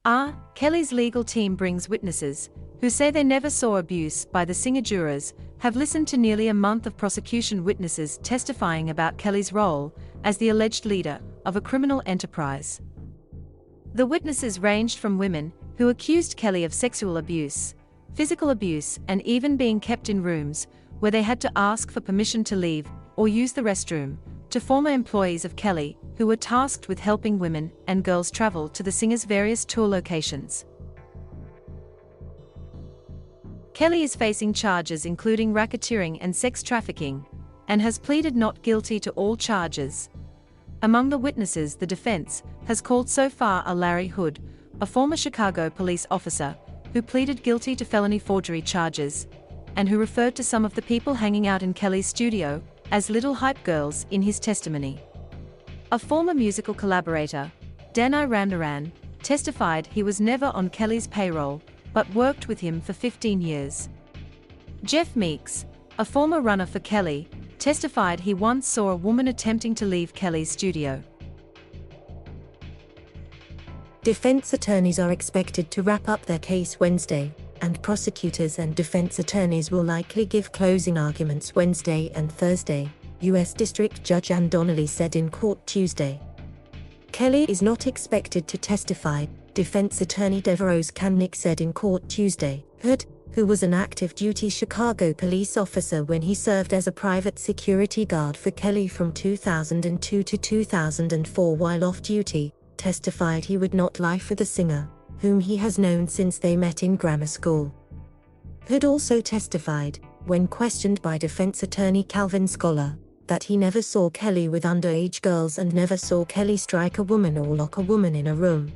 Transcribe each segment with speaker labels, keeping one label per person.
Speaker 1: Kelly's legal team brings witnesses, who say they never saw abuse by the singerJurors, have listened to nearly a month of prosecution witnesses testifying about Kelly's role as the alleged leader of a criminal enterprise. The witnesses ranged from women who accused Kelly of sexual abuse, physical abuse, and even being kept in rooms where they had to ask for permission to leave or use the restroom, to former employees of Kelly who were tasked with helping women and girls travel to the singer's various tour locations. Kelly is facing charges including racketeering and sex trafficking, and has pleaded not guilty to all charges. Among the witnesses the defense has called so far are Larry Hood, a former Chicago police officer, who pleaded guilty to felony forgery charges, and who referred to some of the people hanging out in Kelly's studio as little hype girls in his testimony. A former musical collaborator, Danai Ramnaran, testified he was never on Kelly's payroll, but worked with him for 15 years. Jeff Meeks, a former runner for Kelly, testified he once saw a woman attempting to leave Kelly's studio.
Speaker 2: Defense attorneys are expected to wrap up their case Wednesday, and prosecutors and defense attorneys will likely give closing arguments Wednesday and Thursday, U.S. District Judge Ann Donnelly said in court Tuesday. Kelly is not expected to testify, defense attorney Deverose Kamnick said in court Tuesday. Hood, who was an active-duty Chicago police officer when he served as a private security guard for Kelly from 2002 to 2004 while off-duty, testified he would not lie for the singer, whom he has known since they met in grammar school. Hood also testified, when questioned by defense attorney Calvin Scholar, that he never saw Kelly with underage girls and never saw Kelly strike a woman or lock a woman in a room.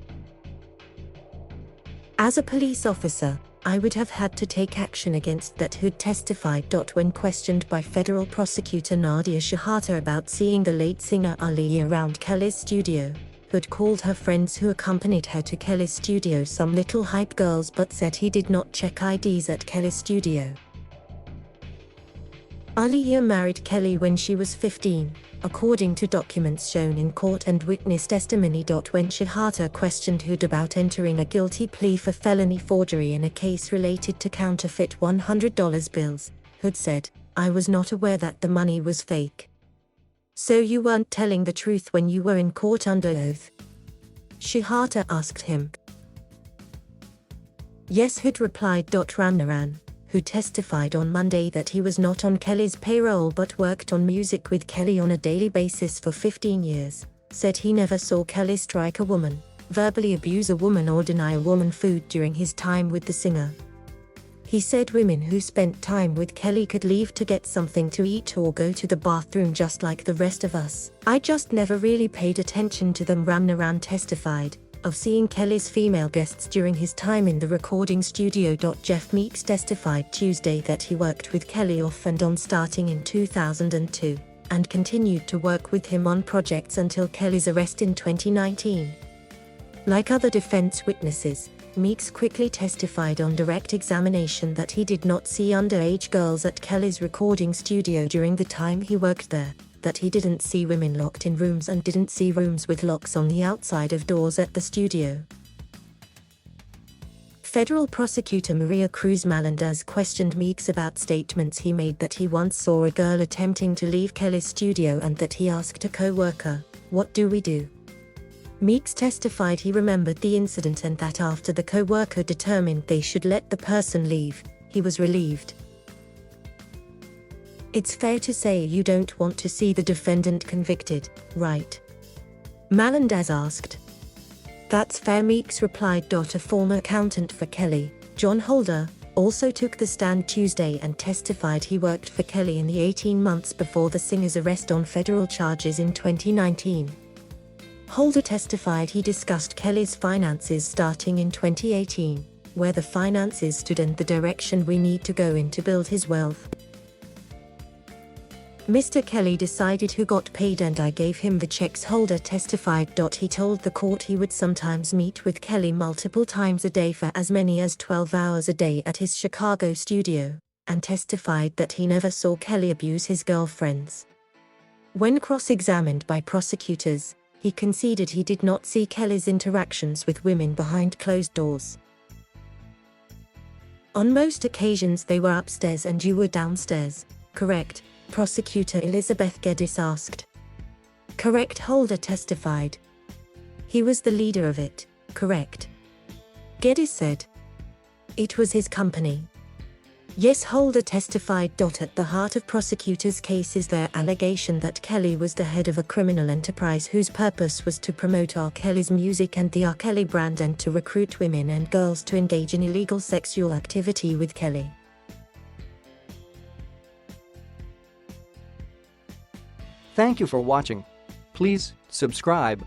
Speaker 2: As a police officer, I would have had to take action against that, Hood testified. When questioned by federal prosecutor Nadia Shahata about seeing the late singer Ali around Kelly's studio, Hood called her friends who accompanied her to Kelly's studio some little hype girls but said he did not check IDs at Kelly's studio. Aaliyah married Kelly when she was 15, according to documents shown in court and witness testimony. When Shahata questioned Hood about entering a guilty plea for felony forgery in a case related to counterfeit $100 bills, Hood said, "I was not aware that the money was fake." "So you weren't telling the truth when you were in court under oath?" Shahata asked him. "Yes," Hood replied. Ramnaran, who testified on Monday that he was not on Kelly's payroll but worked on music with Kelly on a daily basis for 15 years, said he never saw Kelly strike a woman, verbally abuse a woman or deny a woman food during his time with the singer. He said women who spent time with Kelly could leave to get something to eat or go to the bathroom just like the rest of us. "I just never really paid attention to them," Ramnaran testified, of seeing Kelly's female guests during his time in the recording studio. Jeff Meeks testified Tuesday that he worked with Kelly off and on starting in 2002, and continued to work with him on projects until Kelly's arrest in 2019. Like other defense witnesses, Meeks quickly testified on direct examination that he did not see underage girls at Kelly's recording studio during the time he worked there, that he didn't see women locked in rooms and didn't see rooms with locks on the outside of doors at the studio. Federal prosecutor Maria Cruz Melendez questioned Meeks about statements he made that he once saw a girl attempting to leave Kelly's studio and that he asked a co-worker, "What do we do?" Meeks testified he remembered the incident and that after the co-worker determined they should let the person leave, he was relieved. "It's fair to say you don't want to see the defendant convicted, right?" Melendez asked. "That's fair," Meeks replied. A former accountant for Kelly, John Holder, also took the stand Tuesday and testified he worked for Kelly in the 18 months before the singer's arrest on federal charges in 2019. Holder testified he discussed Kelly's finances starting in 2018, where the finances stood and the direction we need to go in to build his wealth. "Mr. Kelly decided who got paid and I gave him the checks," Holder testified. He told the court he would sometimes meet with Kelly multiple times a day for as many as 12 hours a day at his Chicago studio, and testified that he never saw Kelly abuse his girlfriends. When cross-examined by prosecutors, he conceded he did not see Kelly's interactions with women behind closed doors. On most occasions they were upstairs and you were downstairs, correct? Prosecutor Elizabeth Geddes asked. Correct, Holder testified. He was the leader of it, correct? Geddes said. It was his company. Yes, Holder testified. At the heart of prosecutors' case is their allegation that Kelly was the head of a criminal enterprise whose purpose was to promote R. Kelly's music and the R. Kelly brand and to recruit women and girls to engage in illegal sexual activity with Kelly.
Speaker 3: Thank you for watching. Please subscribe.